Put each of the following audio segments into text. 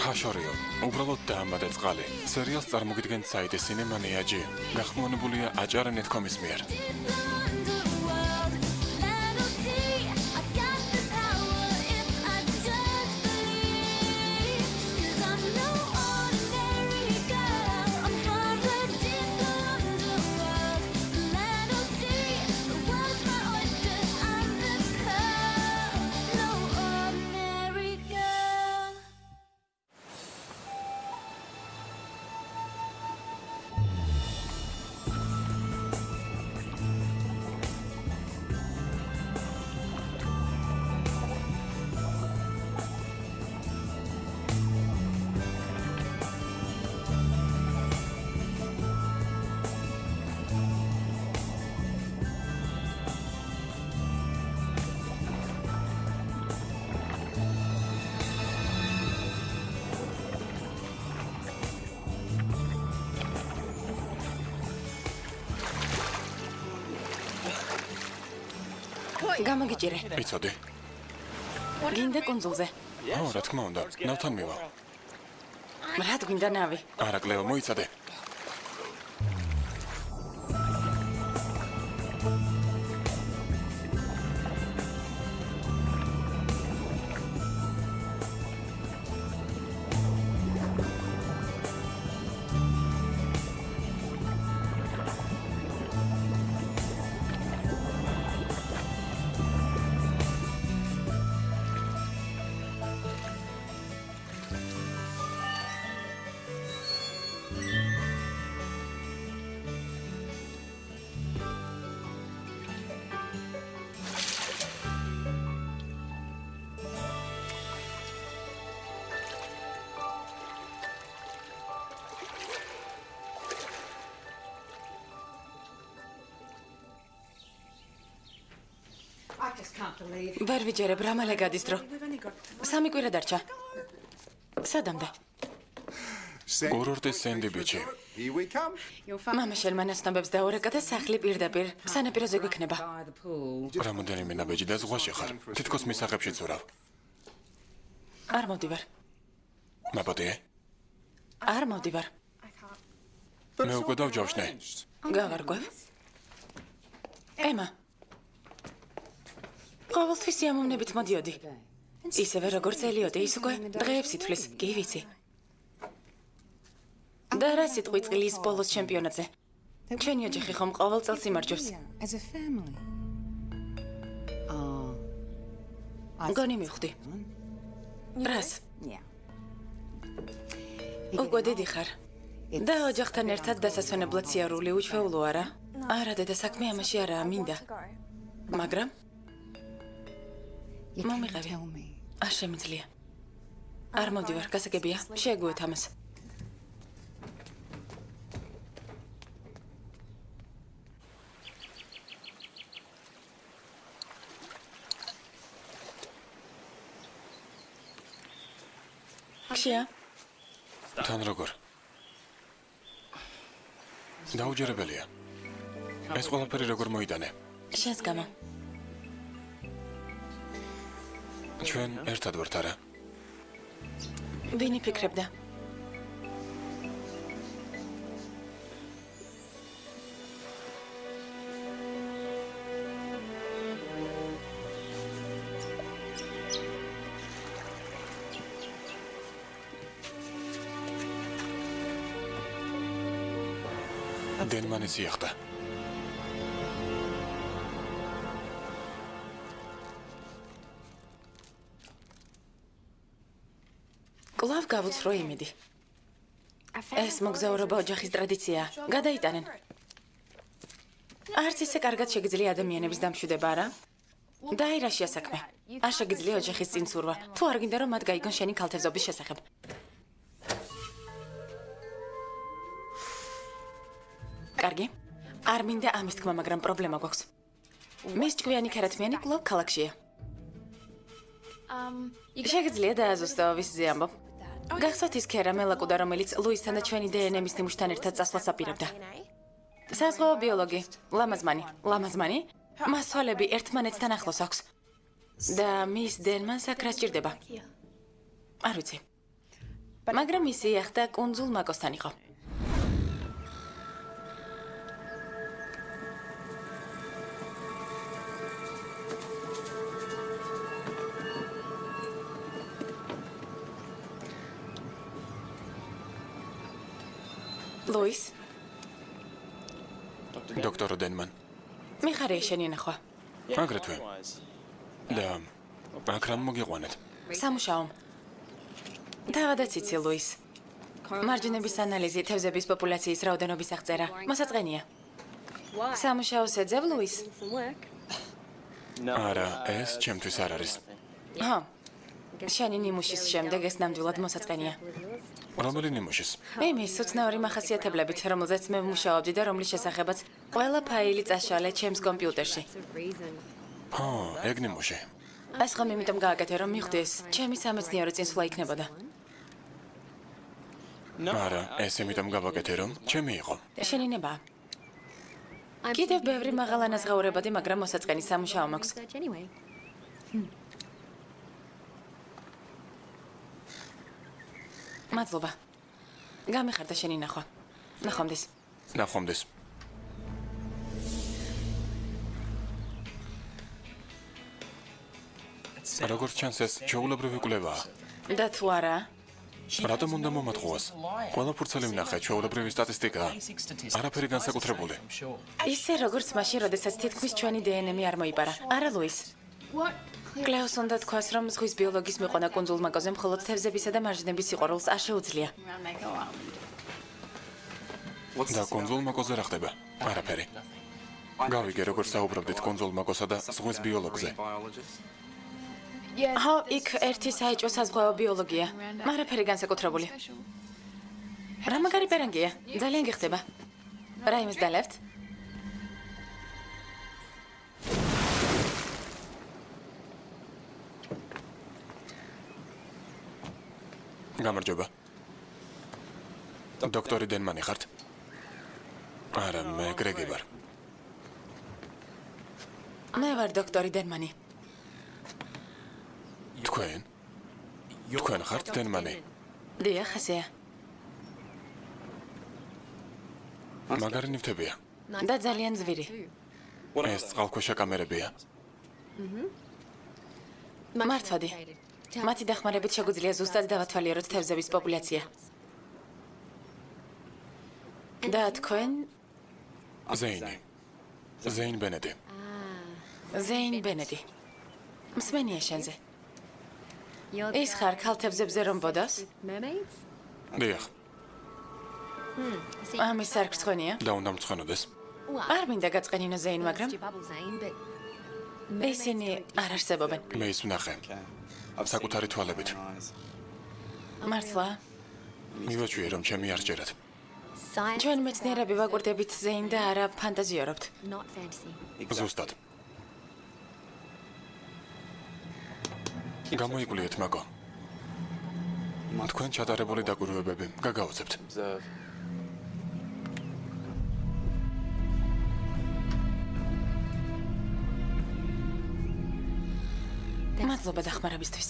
ხაშორიო, უბრალოდ დაამატე წყალი. სერიალს წარმოგიდგენთ საიტი Cinemania.gr. გახმოვანებულია ajar.net.com-ის მიერ. გამოგიჭირე. იცოდი. გინდა კონსოლზე. რა თქმა უნდა, ნავთან მივა. რა გვინდა ნავი? არა, კლეო, მოიცადე. ვერ ვიჯერებ, რა მალე გადის დრო. სამი კვირა დარჩა. სადამდე? კურორტის სენდი ბიჩი. მამა შელმანაცნობებს დაურეკა და სახლი პირდაპირ სანაპიროზე გვექნება. რამოდენიმე ნაბეჯი და ზღვაში ხარ. თითქოს მისაღებშიც ვრავ. არ მოვდივარ. მაპატიე? არ მოვდივარ. მე უკვე დავჯავშნე. გავარკვევ. ემა. ყოველთვის სიამოვნებით მოდიოდი. ისევე როგორც ელიოტი, ის უკვე დღეებს ითვლის, კი ვიცი. და რა სიტყვი წყლის პოლოს ჩემპიონატზე? ჩვენი ოჯახი ხომ ყოველ წელს იმარჯვებს. გონი მივხვდი. რას? უკვე დიდი ხარ. და ოჯახთან ერთად დასასვენებლად სიარული უჩვეულო არა? არა, დედა, საქმე ამაში არაა, მინდა. მაგრამ მომიყევი. არ შემიძლია. არ მოვდივარ, გასაგებია. შეეგუეთ ამას. ხშია? თან როგორ? დაუჯერებელია. ეს ყველაფერი როგორ მოიტანე? შენს გამო. ჩვენ ერთად ვართ არა? ვინი ფიქრებდა? დენმანისი ახდა. კლავ გავუცრო იმედი. ეს მოგზაურობა ოჯახის ტრადიციაა. გადაიტანენ. არც ისე კარგად შეგიძლია ადამიანების დამშვიდება, არა? დაირაშია საქმე. არ შეგიძლია ოჯახის წინსურვა. თუ არ გინდა რომ მათ გაიგონ შენი ქალთევზობის შესახებ. კარგი. არ მინდა ამის თქმა, მაგრამ პრობლემა გვაქვს. მის ჭკვიანი ქერათმიანი კლავ ქალაქშია. შეგიძლია დააზუსტო ვიზზე ამბობ. გახსოვთ ის ქერა მელაკუდა, რომელიც ლუისთან და ჩვენი დნმ-ის ნიმუშთან ერთად წასვლას აპირებდა. საზღვაო ბიოლოგი, ლამაზმანი, მას თვალები ერთმანეთთან ახლოს აქვს. და მის დნმ-ს აქ რა სჭირდება? არ ვიცი. მაგრამ ის იახტა კუნძულ მაკოსთან იყო. ლუის, დოქტორ დენმან. მიხარია შენი ნახვა. აგრეთვე. და აქ რამ მოგიყვანეთ? სამუშაო. თავადაც იცი, ლუის. მარჯვნების ანალიზი, თევზების პოპულაციის რაოდენობის აღწერა. მოსაწყენია. სამუშაოს ეძებ, ლუის? არა, ეს ჩემთვის არ არის. ხო. შენი ნიმუშის შემდეგ ეს ნამდვილად მოსაწყენია. რომელი ნიმუშის? იმის უცნაური მახასიათებლებით, რომელზეც მე ვმუშაობდი და რომლის შესახებაც ყველა ფაილი წაშალე ჩემს კომპიუტერში. ხო, ეგ ნიმუში. ეს ხომ იმიტომ გააკეთე, რომ მიხვდეს, ჩემი სამეცნიერო წინსვლა იქნებოდა. არა, ეს იმიტომ გავაკეთე, რომ ჩემი იყო. შენი ნება. კიდევ ბევრი მაღალანაზღაურებადი, მაგრამ მოსაწყენის სამუშაო მაქვს. მადლობა. გამიხარდა შენი ნახვა. ნახვამდის. ნახვამდის. როგორც ჩანს ეს ჩვეულებრივი კვლევაა. და თუ არა, რატომ უნდა მომატყუას? ყველა ფურცელი ვნახე, ჩვეულებრივი სტატისტიკაა. არაფერი განსაკუთრებული. ისე როგორც მაშინ, როდესაც თითქმის ჩვენი დნმ არ მოიპარა. არა, ლუის. კლეოს უნდა თქვას, რომ ზღვის ბიოლოგის მიყვანა კუნძულ მაკოზე მხოლოდ თევზებისა და მარჯვნების სიყვარულს არ შეუძლია. და კუნძულ მაკოზე რა ხდება? არაფერი. გავიგე, როგორც საუბრობდით კუნძულ მაკოსა და ზღვის ბიოლოგზე. ხო, იქ ერთი საეჭვო საზღვაო ბიოლოგია. არაფერი განსაკუთრებული. რა მაგარი პერანგია? ძალიან გიხდება. რა იმის დალებთ? გამარჯობა. დოქტორი დენმანი ხართ? არა, მე გრეგი ვარ. მე ვარ დოქტორი დენმანი. თქვენ ხართ დენმანი? დიახ, ასეა. მაგარი ნივთებია. და ძალიან ძვირი. ეს წყალქვეშა კამერებია. მართვადი. მათი დახმარებით შეგვიძლია ზუსტად დავათვალიეროთ თევზების პოპულაცია. და თქვენ? ზეინ ბენედი. ზეინ ბენედი. მსმენია შენზე. ის ხარ ქალთევზებზე რომ ბოდოს? დიახ, ამის არ გწვენია? და უნდა მწვენოდეს. არ მინდა გაწყენინო ზეინ, მაგრამ ისინი არ არსებობენ. მე ის ვნახე. საკუთარი თვალებით. მართლა? მივაჩვიე, რომ ჩემი არ სჯერათ. ჩვენ მეცნიერები ვაკვირდებით ზეინ და არა ფანტაზიორობთ. ზუსტად. გამოიკვლიეთ, მაგო. თქვენ ჩატარებული დაკვირვებები გაგაოცებთ. მადლობა დახმარებისთვის.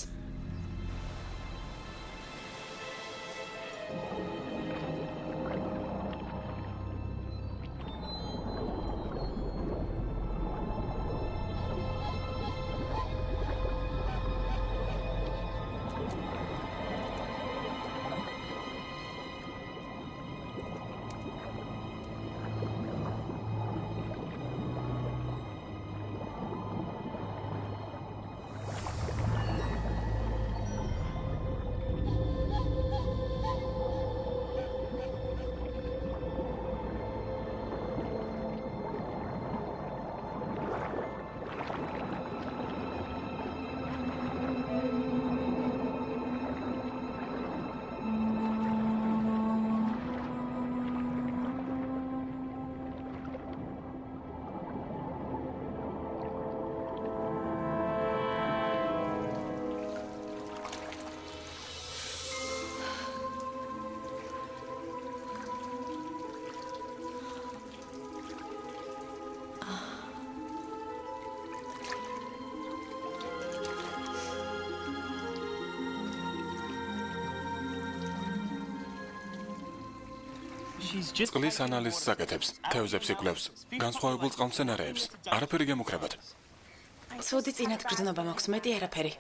წყლის ანალიზს აკეთებს, თევზებს იკვლევს, განსხვავებულ წყალმცენარეებს. არაფერი გემუქრებათ. სუდი წინათ გრძნობა მაქვს, მეტი არაფერი.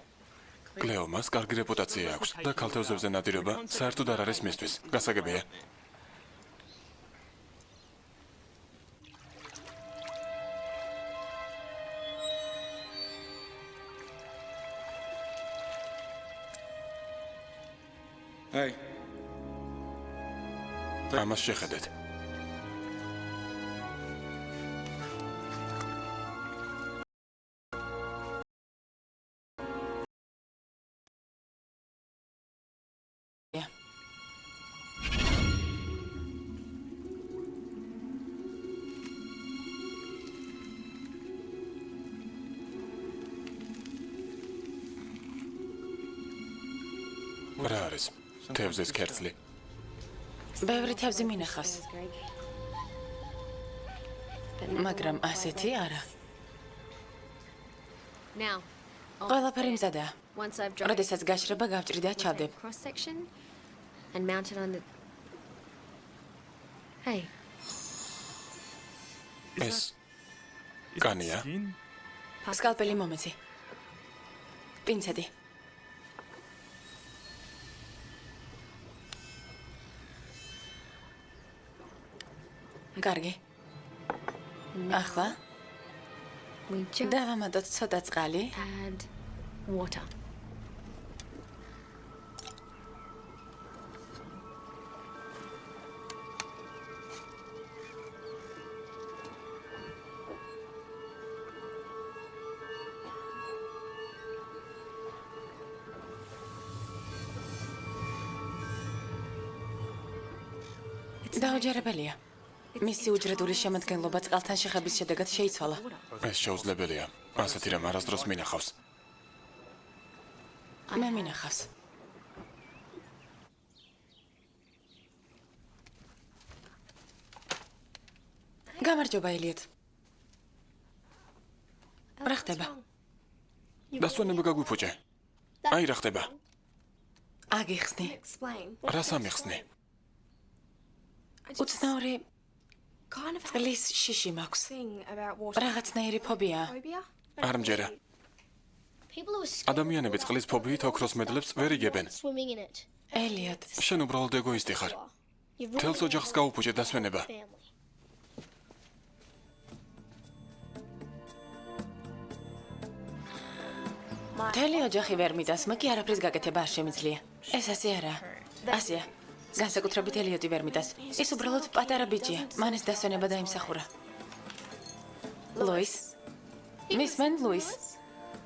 კლეომას კარგი რეპუტაცია აქვს და ქალთევზებზე ნადირობა საერთოდ არ არის მისთვის. გასაგებია. Hey, ამას შეხედეთ. რა არის? თევზის ქერცლი. ბევრი თევზი მინახავს, მაგრამ ასეთი არა. Now, ყველაფერი მზადაა. once I've drawn როდესაც გაშრება, გავჭრი და ჩავდებ. cross section and mount it on the. Hey, ეს კანია? სკალპელი მომეცი. პინცეტი. კარგი. ახლა we just დავამატოთ ცოტა წყალი. add water. დაუჯერებელია. მისი უჯრედული შემადგენლობა წყალთან შეხების შედეგად შეიცვალა. ეს შეუძლებელია. ასეთი რამ არასდროს მინახავს. მე მინახავს. გამარჯობა, ელიოტ. რა ხდება? დასვენება გაგვიფუჭე. აი რა ხდება? აგიხსნი. Explain. რას ამიხსნი? უცნაური Kind of წყლის შიში მაქვს. thing about water რაღაცნაირი ფობია. phobia. არ მჯერა. People who are scared ადამიანები წყლის ფობიით ოქროს მედლებს ვერ იგებენ. swimming in it. ელიოტ, შენ უბრალოდ ეგოისტი ხარ. You've თელს ruined ოჯახს გაუფუჭე დასვენება. family. მთელი ოჯახი ვერ მიდას, მაგრამ არაფრის გაკეთება არ შემიძლია. ეს ასე არა. ასეა. განსაკუთრებით ელიოტი ვერ მიდას. ის უბრალოდ პატარა ბიჭია. მან ეს დასვენება დაიმსახურა. ლუის. მისმენ ლუის.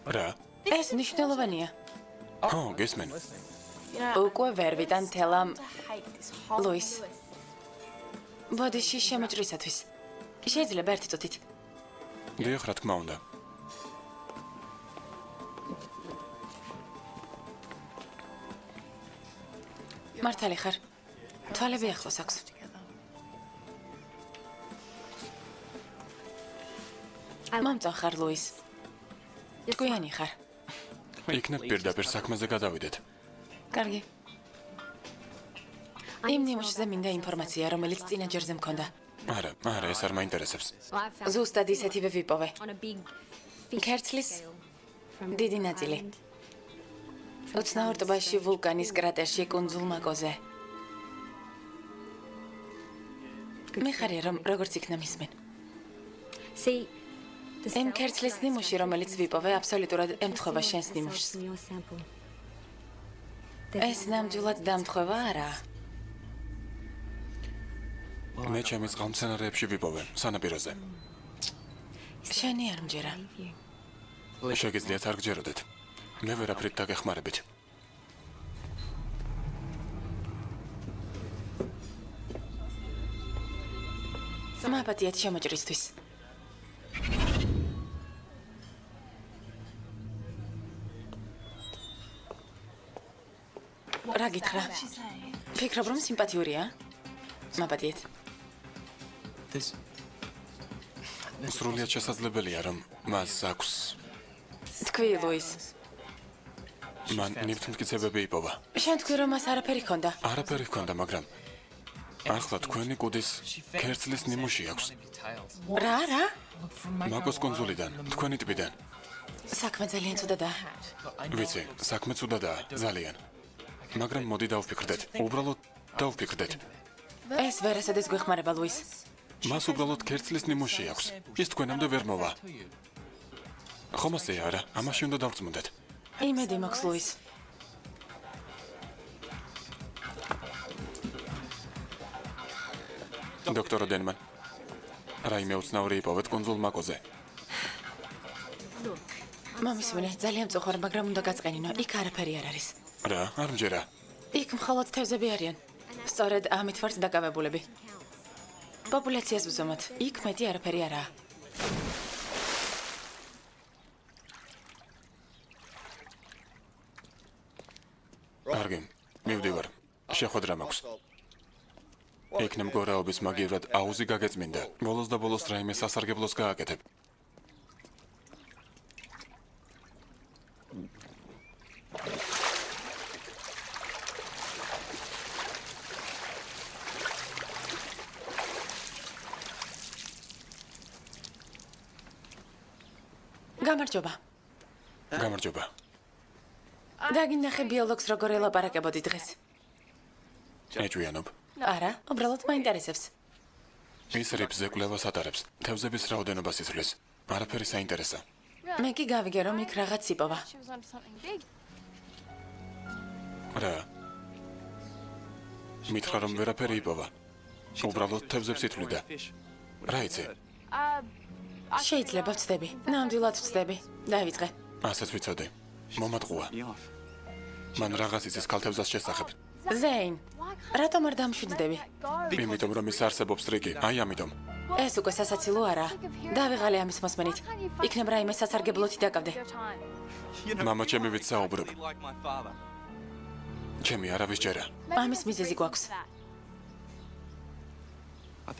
რა? ეს მნიშვნელოვანია. ხო, გესმენ. უკვე ვერ ვიტან თელამ Hate this whole ლუის. ბოდიში შემოჭრისათვის. შეიძლება ერთი წუთით. დიახ, რა თქმა უნდა. მართალი ხარ. თვალები ახლოს აქვს. მომწონ ხარ ლუის. ტყვიანი ხარ. იქნებ პირდაპირ საქმეზე გადავიდეთ. კარგი. იმ ნიმუშზე მინდა ინფორმაცია, რომელიც წინა ჯერზე მქონდა. არა, ეს არ მაინტერესებს. Well, I found ზუსტად ისეთივე ვიპოვე. on a big fish ქერცლის scale from დიდი ნაწილი. island. უცნაურ ტბაში ვულკანის კრატერში კუნძულ მაკოზე. მიხარია რომ როგორც იქნა მისმენ. See, the იმ cells ქერცლის that ნიმუში, რომელიც ვიპოვე, აბსოლუტურად ემთხვევა შენს ნიმუშს. from your sample. ეს ნამდვილად დამთხვევა არა. მე ჩემი წყალმცენარეებში ვიპოვე, სანაპიროზე. შენი არ მჯერა. შეგიძლიათ არ გჯეროდეთ. მე ვერაფრით დაგეხმარებით. მაპატიეთ შემოჭრისთვის. რა გითხრა? ფიქრობ რომ სიმპათიურია? მაპატიეთ. სრულიად შესაძლებელია, რომ მას აქვს. თქვი ლუის. მან ნივთმტკიცებები იპოვა. შენ თქვი რომ მას არაფერი ჰქონდა. არაფერი ჰქონდა, მაგრამ ახლა თქვენი კუდის ქერცლის ნიმუში აქვს. რა? მაგოს კონძულიდან, თქვენი ტბიდან. საქმე ძალიან ცუდადაა. ვიცი, საქმე ცუდადაა, ძალიან. მაგრამ მოდი დავფიქრდეთ. უბრალოდ დავფიქრდეთ. ეს ვერასოდეს გვეხმარება, ლუის. მას უბრალოდ ქერცლის ნიმუში აქვს. ის თქვენამდე ვერ მოვა. ხომ ასე არა? ამაში უნდა დავწმუნდეთ. იმედი მაქვს, ლუის. დოქტორ დენმან. რაიმე უცნაური იპოვეთ კონძულ მაკოზე. მომისმინე, ძალიან მწუხარ, მაგრამ უნდა გაწყენინო. იქ არაფერი არ არის. რა? არ მჯერა. იქ მხოლოდ თევზები არიან. სწორედ ამით ვართ დაკავებულები. პოპულაციას ვზომოთ. იქ მეტი არაფერი არაა. კარგი, მივდივარ. შეხვედრა მაქვს. იქნებ მგორაობის მაგივრად აუზი გაგეწმინდა. ბოლოს და ბოლოს რაიმე სასარგებლოს გააკეთებ. გამარჯობა. გამარჯობა. დაგინახე ბიოლოგს როგორ ელაპარაკებოდი დღეს. ეჭვიანობ. არა, უბრალოდ მაინტერესებს. ის რიფზე კვლევას ატარებს. თევზების რაოდენობას იცვლის. არაფერი საინტერესო. მე კი გავიგე, რომ იქ რაღაც იპოვა. She was onto something big. რა? მითხრა რომ ვერაფერი იპოვა. უბრალოდ თევზებს ითვლიდა. რა იცი? შეიძლება ვწდები. ნამდვილად ვწდები. დავიწყე. ასეც ვიცოდი. მომატყუა. მან რაღაც იცის ქალთევზას შესახებ. ზეინ, რატომ არ დამშვიდდები? იმიტომ რომ ის არსებობს რიგი. აი ამიტომ. ეს უკვე სასაცილო არაა. დავიღალე ამის მოსმენით. იქნებ რაიმე სასარგებლოთი დაკავდე. მამა ჩემი ვით საუბრობ. ჩემი არავის ჯერა. ამის მიზეზი გვაქვს.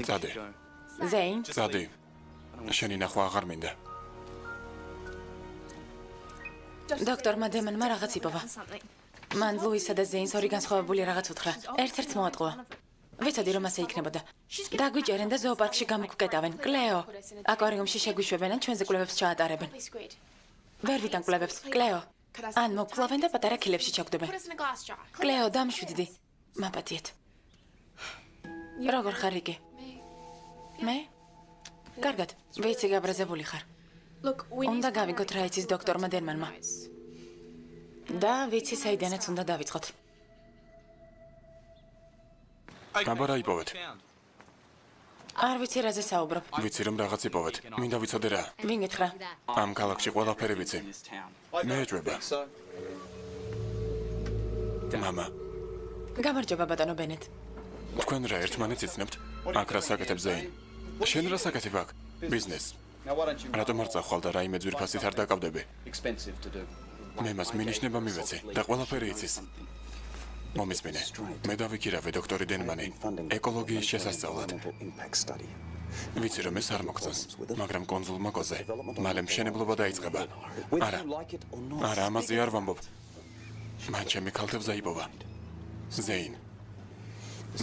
წადე. ზეინ, წადი. შენი ნახვა აღარ მინდა. დოქტორმა დემანმა რაღაც იპოვა. მან ლუისა და ზეინს ორი განსხვავებული რაღაც უთხრა. ერთ-ერთს მოატყუა. ვიცოდი რომ ასე იქნებოდა. დაგვიჭერენ და ზოოპარკში გამოგვკეტავენ. კლეო, აკვარიუმში შეგვიშვებენ ან ჩვენზე კვლევებს ჩაატარებენ. ვერ ვიტან კვლევებს. კლეო. ან მოგკლავენ და პატარა ქილებში ჩაგდებენ. Put us in a glass jar. კლეო, დამშვიდდი. მაპატიეთ. როგორ ხარ იგი? მე? კარგად, ვიცი გაბრაზებული ხარ. Look, we უნდა გავიგოთ რა იცის დოქტორმა დენმანმა. და ვიცი საიდანაც უნდა დავიწყოთ. აბა რა იპოვეთ? არ ვიცი რაზე საუბრობ. ვიცი რომ რაღაც იპოვეთ. მინდა ვიცოდე რა. ვინ გითხრა? ამ ქალაქში ყველაფერი ვიცი. მე ეჭვება. მამა, გამარჯობა ბატონო ბენეტ. თქვენ რა ერთმანეთს იცნებთ? აქ რა საკეთებ ზეინ? შენ რა საკეთებ აქ? ბიზნეს. რატომ არ წახვალ და რაიმე ძვირფასით არ დაკავდები? მე მას მინიშნება მივეცი და ყველაფერი იცის. მომისმინე. მე დავიქირავე დოქტორი დენმანი ეკოლოგიის შესასწავლად. ვიცი რომ ეს არ მოგწონს, მაგრამ კონძულ მაკოზე მალე მშენებლობა დაიწყება. არა. არა, ამაზე არ ვამბობ. მან ჩემი ქალთევზა იპოვა. ზეინ.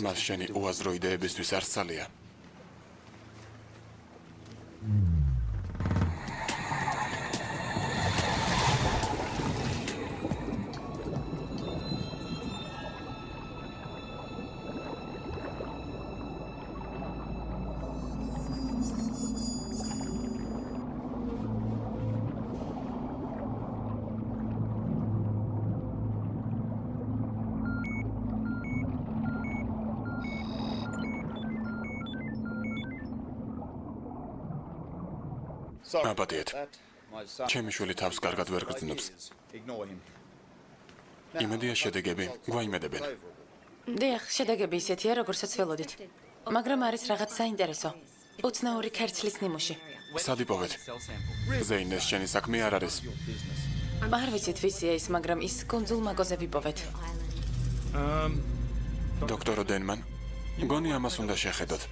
მას შენი უაზრო იდეებისთვის არ სალია. აბადიეთ. ჩემი შვილი თავს კარგად ვერ გრძნობს. იმედია შედეგები გვაიმედებენ. დიახ, შედეგები ისეთია, როგორცაც ველოდით. მაგრამ არის რაღაც საინტერესო. უცნაური ქერცლის ნიმუში. სად იპოვეთ? ზეინ, ეს შენი საქმე არ არის. არ ვიცით ვისია ის, მაგრამ ის კონძულ მაკოზე ვიპოვეთ. დოქტორ დენმან, მგონი ამას უნდა შეხედოთ.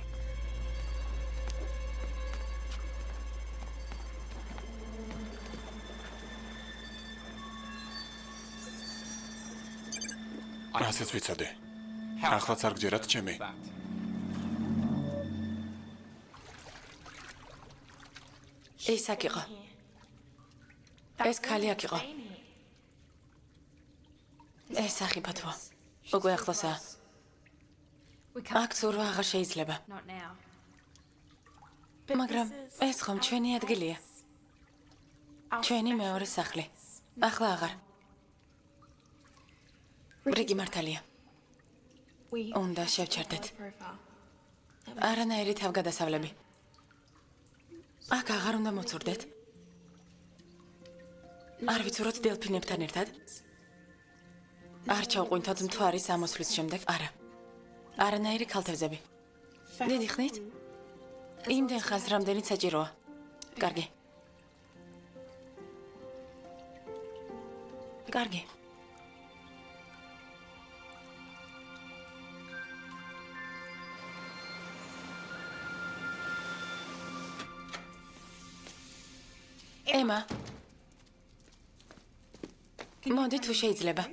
ასეც ვიცოდი. ახლაც არ გჯერათ ჩემი. ეს აქ იყო. ეს ქალი აქ იყო. ეს ახიფათო. უკვე ახლოსაა. აქ ზურვა აღარ შეიძლება. Not now. მაგრამ ეს ხომ ჩვენი ადგილია. ჩვენი მეორე სახლი. ახლა აღარ. რიგი მართალია. უნდა შევჩერდეთ. არანაირი თავგადასავლები. აქ აღარ უნდა მოცურდეთ. არ ვიცუროთ დელფინებთან ერთად. არ ჩავყვინთოთ მთვარის ამოსვლის შემდეგ, არა. არანაირი ქალთევზები. დიდი ხნით? იმდენ ხანს რამდენიც საჭიროა. კარგი. კარგი. ემა. მოდი თუ შეიძლება.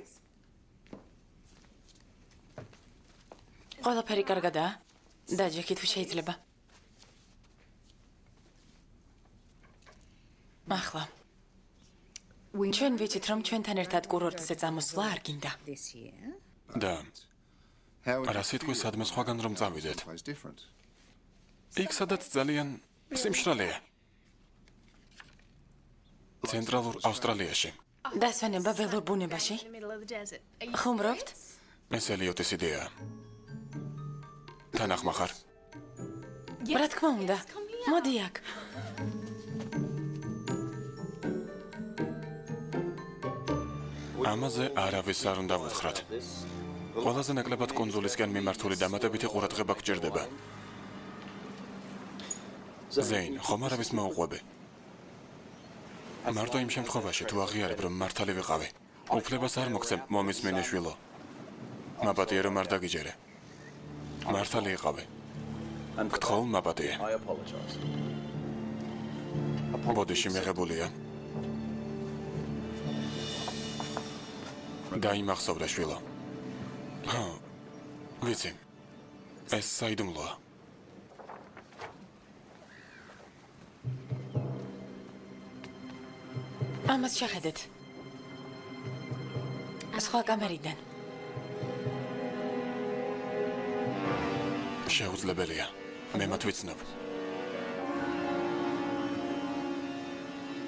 ყველაფერი კარგადაა? დაჯექი თუ შეიძლება. ახლა. ჩვენ ვიცით, რომ ჩვენთან ერთად კურორტზე წამოსვლა არ გინდა. this year. და რა სიტყვის სადმე სხვაგან რომ წავიდეთ. იქ სადაც ძალიან სიმშრალეა. ცენტრალურ ავსტრალიაში. დასვენება ველურ ბუნებაში? In the middle of the desert. Are you ხუმრობთ? ეს ელიოტის იდეაა. თან ახმახარ. რა თქმა უნდა. მოდი აქ. ამაზე არავის არ უნდა ვუთხრათ. ყველაზე ნაკლებად კუნძულისკენ მიმართული დამატებითი ყურადღება გჭირდება. ზეინ, ხომ არავის მოუყვები? მარტო იმ შემთხვევაში თუ აღიარებ, რომ მართალი ვიყავი, უფლებას არ მოგცემ მომის მინეშვილო. მაპატიე რომ არ დაგიჯერე. მართალი იყავი. გთხოვ, მაპატიე. I apologize. ბოდიში მიღებულია. დაიმახსოვრე შვილო. ჰა, ვიცი. ეს საიდუმლოა. ამას შეხედეთ. სხვა კამერიდან. შეუძლებელია. მე მათ ვიცნობ.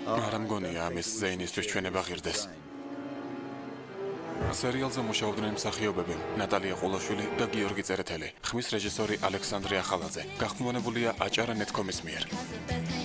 არ მგონია ამის ზეინისთვის ჩვენება ღირდეს. სერიალზე მუშაობდნენ მსახიობები ნატალია ყულოშვილი და გიორგი წერეთელი, ხმის რეჟისორი ალექსანდრე ახალაძე. გახმოვანებულია აჭარა.net.com-ის მიერ.